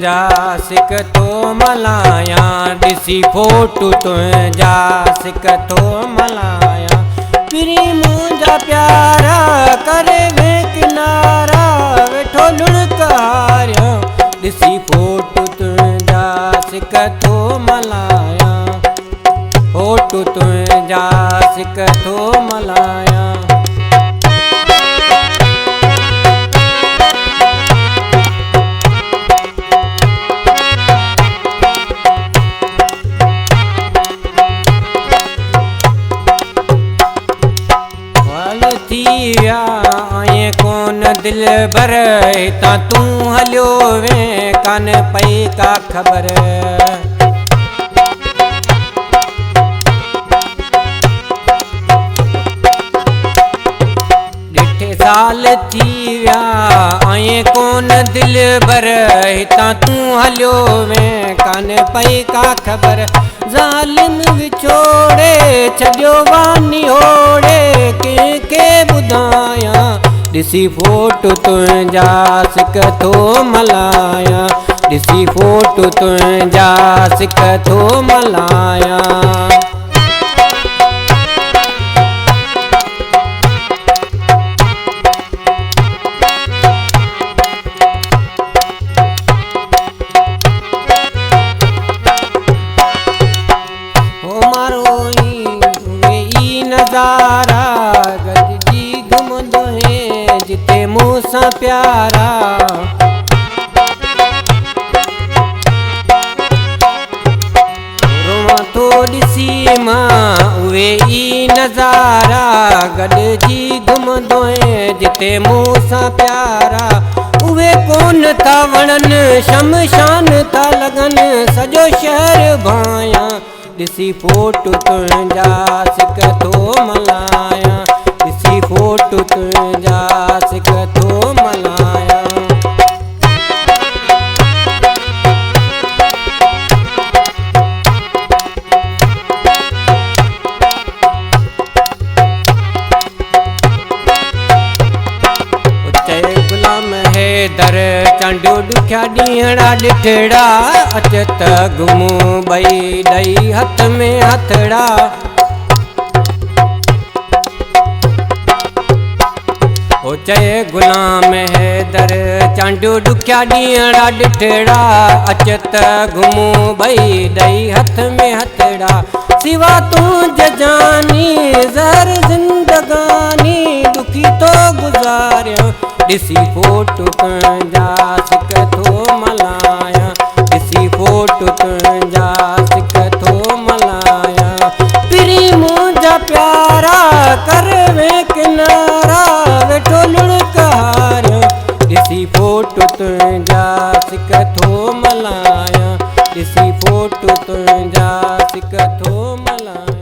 तुंहिंजा सिक थो मल्हायां, ॾिसी फोटू तुंहिंजा सिक थो मल्हायां। पिरी मुंहिंजा प्यारा करे वे किनारा, वेठो लुड़कारियां, ॾिसी फोटू तुंहिंजा सिक थो मल्हायां, फोटू तुंहिंजा सिक थो मल्हायां। थी विया आए कोन दिल भर, हितां तूं हलियो वे कान पई का ख़बर। ॾिठे साल थी विया आए कोन दिल भर, हितां तूं हलियो वे कान पई का ख़बर। ज़ालिम विछोड़े छॾियो वानी ओड़े, कंहिंखे ॿुधायां, ॾिसी फोटू तुंहिंजा सिक थो मल्हायां, ॾिसी फोटू तुंहिंजा सिक थो मल्हायां। नज़ारा गॾिजी घुमंदो है जिते मूंसां प्यारा, रोवां थो ॾिसी मां उहे ई नज़ारा, गॾिजी घुमंदो है जिते मूंसां प्यारा। उहे कोन था वणनि शमशान था लॻनि, सॼो शहर भायां, ॾिसी फोटू तुंहिंजा सिक थो मल्हायां, ॾिसी फोटू तुंहिंजा सिक थो मल्हायां। चए गुलाम हैदर चांडियो ॾुखिया ॾींहड़ा ॾिठड़ा, अच त घुमूं ॿई ॾई हथ में हथड़ा। ओ चए गुलाम हैदर चांडियो ॾुखिया ॾींहड़ा ॾिठड़ा, अच त घुमूं ॿई ॾई हथ में हथड़ा। सिवा तुंहिंजे जानी ज़हर ज़िंदगानी, ॾुखी तो गुज़ारियां, ॾिसी फोटू तुंहिंजा सिक थो मल्हायां, ॾिसी फोटू तुंहिंजा सिक थो मल्हायां। पिरी मुंहिंजा प्यारा करे वे किनारा, वेठो लुड़कारियां, ॾिसी फोटू तुंहिंजा सिक थो मल्हायां, ॾिसी फोटू तुंहिंजा सिक थो मल्हायां।